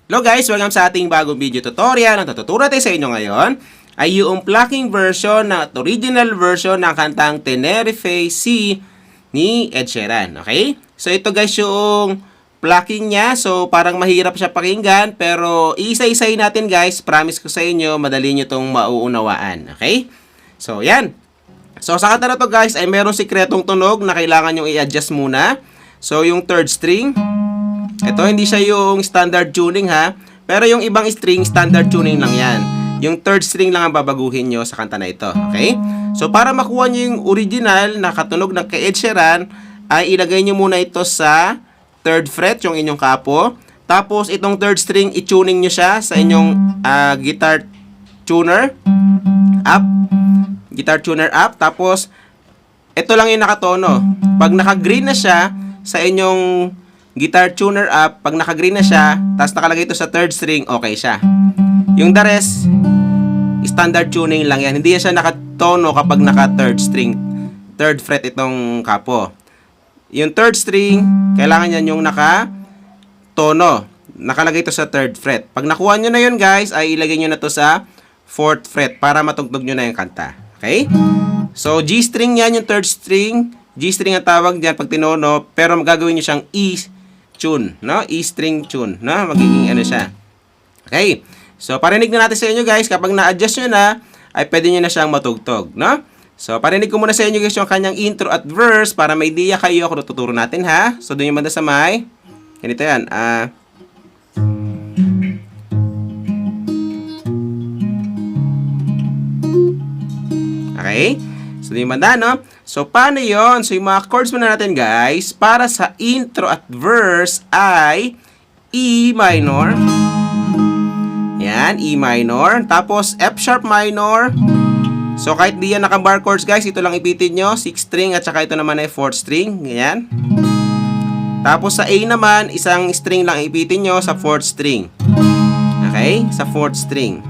Hello guys, welcome sa ating bagong video tutorial. Ang tututuro natin sa inyo ngayon ay yung plucking version at original version ng kantang Tenerife Sea ni Ed Sheeran. Okay? So ito guys yung plucking niya. So parang mahirap siya pakinggan pero isa-isahin natin guys. Promise ko sa inyo, madali nyo itong mauunawaan. Okay? So yan. So sa kanta na to guys ay merong sikretong tunog na kailangan nyo i-adjust muna. So yung third string, ito hindi siya yung standard tuning ha, pero yung ibang string standard tuning lang yan. Yung third string lang ang babaguhin nyo sa kanta na ito, okay? So para makuha nyo yung original na katunog ng kay Ed Sheeran, ay ilagay nyo muna ito sa third fret, yung inyong kapo. Tapos itong third string, i-tuning nyo siya sa inyong guitar tuner up. Guitar tuner up. Tapos ito lang yung nakatono. Pag naka-green na siya sa inyong guitar tuner up, pag naka-green na siya, tapos nakalagay ito sa third string, okay siya. Yung the rest, standard tuning lang yan. Hindi siya nakatono kapag naka-third string, third fret itong kapo. Yung third string, kailangan yan yung naka-tono. Nakalagay ito sa third fret. Pag nakuha nyo na yun guys, ay ilagay nyo na to sa fourth fret para matugtog nyo na yung kanta. Okay? So, G string yan, yung third string. G string ang tawag dyan pag tinono, pero magagawin nyo siyang E tune, no? E string tune, no? Magiging ano siya. Okay. So, parinig na natin sa inyo guys. Kapag na-adjust nyo na, ay pwede nyo na siyang matugtog, no? So, parinig ko muna sa inyo guys yung kanyang intro at verse para may idea kayo kung tuturo natin, ha? So, doon yung banda sa may. Ganito yan. Okay. So, doon yung banda, no? So, paano yon? So, yung mga chords muna natin, guys, para sa intro at verse ay E minor. Yan, E minor. Tapos, F sharp minor. So, kahit di yan naka-bar chords, guys, ito lang ipitin nyo. 6th string at saka ito naman ay 4th string. Ganyan. Tapos, sa A naman, isang string lang ipitin nyo sa 4th string. Okay? Sa 4th string.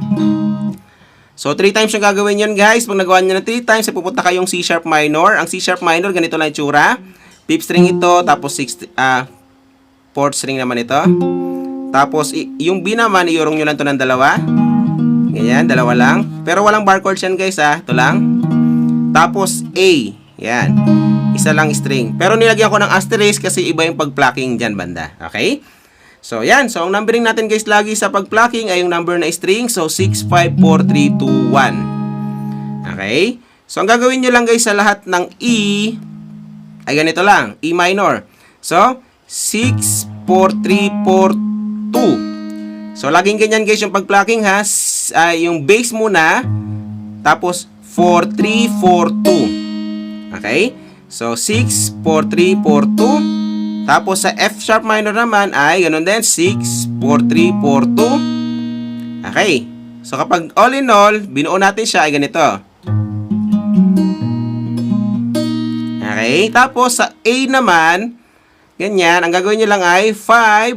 So, 3 times yung gagawin yun, guys. Pag nagawa nyo na 3 times, ay pupunta kayong C sharp minor. Ang C sharp minor, ganito lang itsura. 5th string ito, tapos 4th string naman ito. Tapos, yung B naman, iurong nyo lang ito ng dalawa. Ganyan, dalawa lang. Pero walang bar chords yan, guys, ha. Ito lang. Tapos, A. Yan. Isa lang string. Pero nilagyan ko ng asterisk kasi iba yung pag-plucking dyan, banda. Okay? So, yan. So, ang numbering natin guys lagi sa pag-plucking ay yung number na string. So, 6, 5, 4, 3, 2, 1. Okay? So, ang gagawin nyo lang guys sa lahat ng E ay ganito lang. E minor. So, 6, 4, 3, 4, 2. So, laging ganyan guys yung pag-plucking ha. Yung bass muna. Tapos, 4, 3, 4, 2. Okay? So, 6, 4, 3, 4, 2. Tapos sa F sharp minor naman ay ganun din, 6, 4, 3, 4, 2. Okay. So kapag all in all, binuo natin siya ay ganito. Okay. Tapos sa A naman, ganyan, ang gagawin nyo lang ay 5,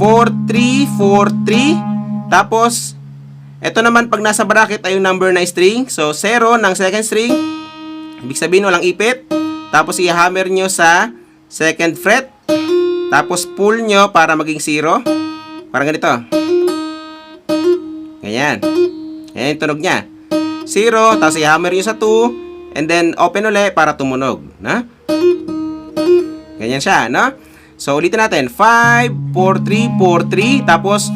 4, 3, 4, 3. Tapos, ito naman pag nasa bracket ay yung number na string. So 0 ng second string. Ibig sabihin walang ipit. Tapos i-hammer nyo sa second fret. Tapos pull nyo para maging 0. Parang ganito. Ganyan. Ganyan yung tunog nya. 0. Tapos i-hammer nyo sa 2. And then open ulit para tumunog. Na? Ganyan siya. No? So ulitin natin. 5, 4, 3, 4, 3. Tapos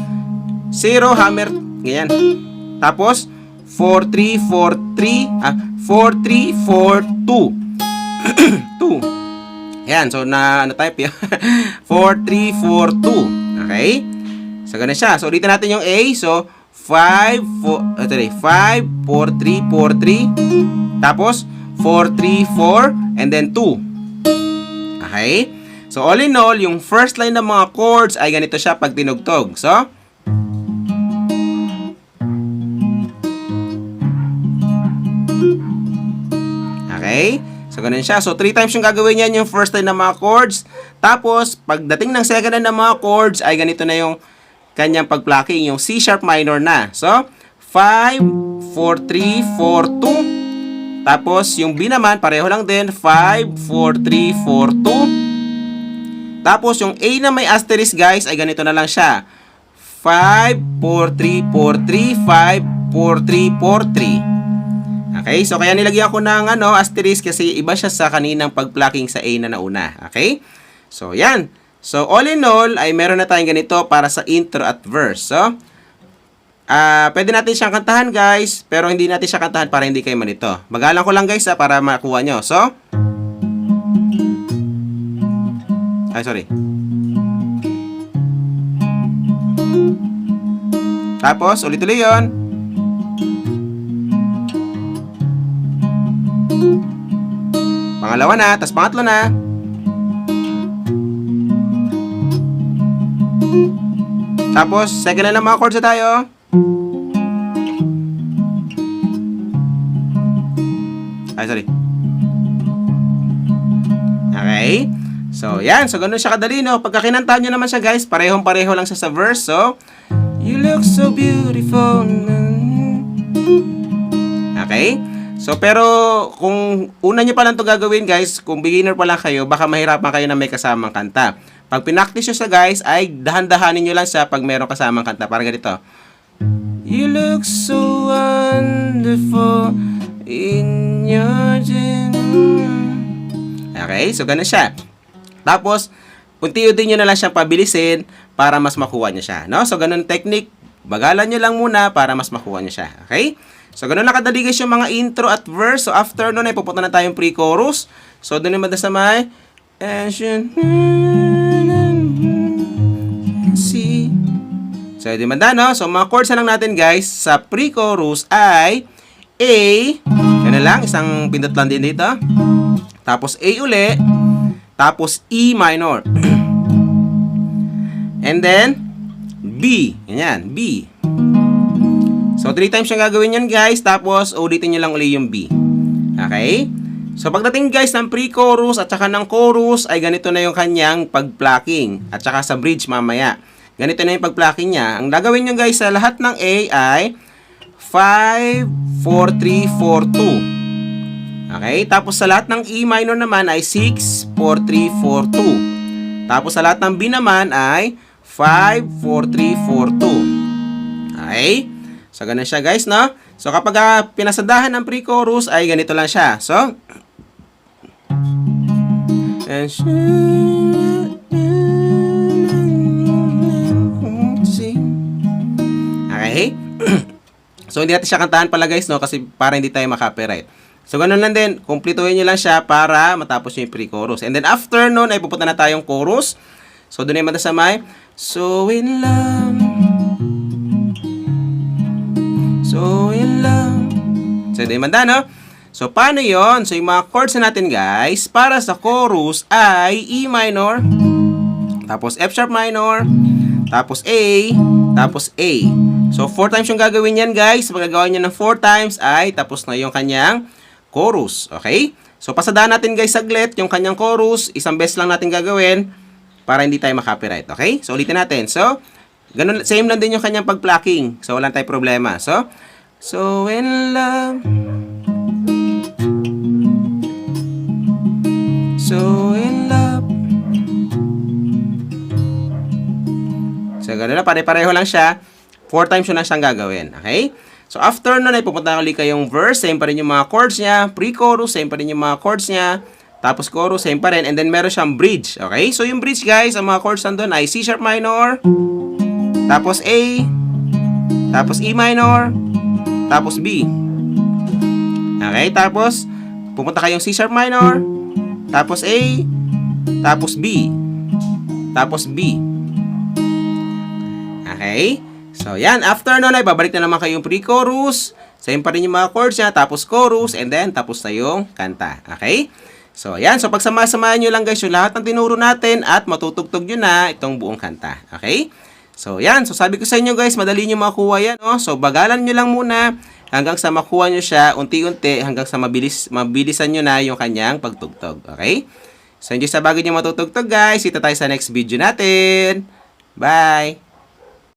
0, hammer. Ganyan. Tapos 4, 3, 4, 3. 4, 3, 4, 2. 2. Ayan, so na-type yun. 4, 3, 4, 2. Okay? So, ganun siya. So, ulitin natin yung A. So, 5, 4, 5, 4, 3, 4, 3. Tapos, 4, 3, 4, and then 2. Okay? So, all in all, yung first line ng mga chords ay ganito siya pag tinugtog. So, okay? So, ganun siya. So, 3 times yung gagawin yan yung first line ng mga chords. Tapos, pagdating ng second line ng mga chords, ay ganito na yung kanyang pag-plucking, yung C sharp minor na. So, 5, 4, 3, 4, 2. Tapos, yung B naman, pareho lang din. 5, 4, 3, 4, 2. Tapos, yung A na may asterisk, guys, ay ganito na lang siya. 5, 4, 3, 4, 3, 5, 4, 3, 4, 3. Okay, so kaya nilagyan ko ng asterisk kasi iba siya sa kaninang pag-plucking sa A na nauna. Okay? So, yan. So, all in all, ay meron na tayong ganito para sa intro at verse. So, pwede natin siyang kantahan, guys, pero hindi natin siya kantahan para hindi kayo manito. Magalang ko lang, guys, para makuha nyo. So, sorry. Tapos, ulit-ulit yun. Pangalawa na, tas pangatlo na. Tapos, second na mga chords na tayo. Sorry. Okay. So, yan. So, ganun siya kadali, no? Pagka kinantahan nyo naman siya, guys, parehong-pareho lang siya sa verse. So, you look so beautiful. Okay? So, pero kung una nyo pa lang ito gagawin, guys, kung beginner pa lang kayo, baka mahirapan kayo na may kasamang kanta. Pag pinaktis nyo siya, guys, ay dahan-dahanin nyo lang siya pag meron kasamang kanta. Parang ganito. You look so wonderful in your dream. Okay? So, ganun siya. Tapos, unti-unti nyo na lang siyang pabilisin para mas makuha nyo siya. No? So, ganun technique. Bagalan nyo lang muna para mas makuha nyo siya. Okay? So, ganun lang kadali guys yung mga intro at verse. So, after nun ay pupunta na tayong pre-chorus. So, doon naman sa may see. So, di manda, no? So, mga chords na lang natin guys sa pre-chorus ay A. Ganun lang. Isang pindot lang din dito. Tapos A uli. Tapos E minor. And then, B. Ganyan, B. So, 3 times yung gagawin yan, guys. Tapos, ulitin nyo lang uli yung B. Okay? So, pagdating, guys, ng pre-chorus at saka ng chorus, ay ganito na yung kanyang pag-plucking. At saka sa bridge mamaya. Ganito na yung pag-plucking niya. Ang gagawin nyo, guys, sa lahat ng A ay 5, 4, 3, 4, 2. Okay? Tapos, sa lahat ng E minor naman ay 6, 4, 3, 4, 2. Tapos, sa lahat ng B naman ay 5, 4, 3, 4, 2. Okay? So, ganun siya guys, no? So, kapag pinasadahan ng pre-chorus, ay ganito lang siya. So, okay? So, hindi natin siya kantahan pala guys, no? Kasi para hindi tayo makapiright. So, ganun lang din. Kumplituhin nyo lang siya para matapos nyo yung pre-chorus. And then, after nun, ay pupunta na tayong chorus. So, doon ay madasamay. So in love. So in love. So, doon ay manda, no? So, paano yon? So, yung mga chords na natin, guys, para sa chorus ay E minor, tapos F sharp minor, tapos A, tapos A. So, 4 times yung gagawin yan, guys. Pag gagawin nyo ng 4 times ay tapos na yung kanyang chorus. Okay? So, pasadaan natin, guys, saglit yung kanyang chorus. Isang beses lang natin gagawin para hindi tayo makapiright. Okay? So, ulitin natin. So, ganun, same lang din yung kanyang pag-plucking. So, wala tayong problema. So in love. So in love. So, ganun na. Pare-pareho lang siya. 4 times yun lang siyang gagawin. Okay? So, after nun ay pupunta ulit kayong verse. Same pa rin yung mga chords niya. Pre-chorus, same pa rin yung mga chords niya. Tapos chorus, same pa rin. And then meron siyang bridge. Okay? So, yung bridge, guys, ang mga chords nandun ay C sharp minor, tapos A, tapos E minor, tapos B. Okay? Tapos, pupunta kayong C sharp minor, tapos A, tapos B, tapos B. Okay? So, yan. After nun ay babalik na naman kayong pre-chorus. Same pa rin yung mga chords niya. Tapos chorus. And then, tapos na yung kanta. Okay? So, yan. So, pagsama-samahan nyo lang guys yung lahat ng tinuro natin at matutugtog nyo na itong buong kanta. Okay? So, yan. So, sabi ko sa inyo guys, madali nyo makuha yan. Oh. So, bagalan nyo lang muna hanggang sa makuha nyo siya unti-unti hanggang sa mabilisan nyo na yung kanyang pagtugtog. Okay? So, enjoy sa bago nyo matutugtog guys. Kita tayo sa next video natin. Bye!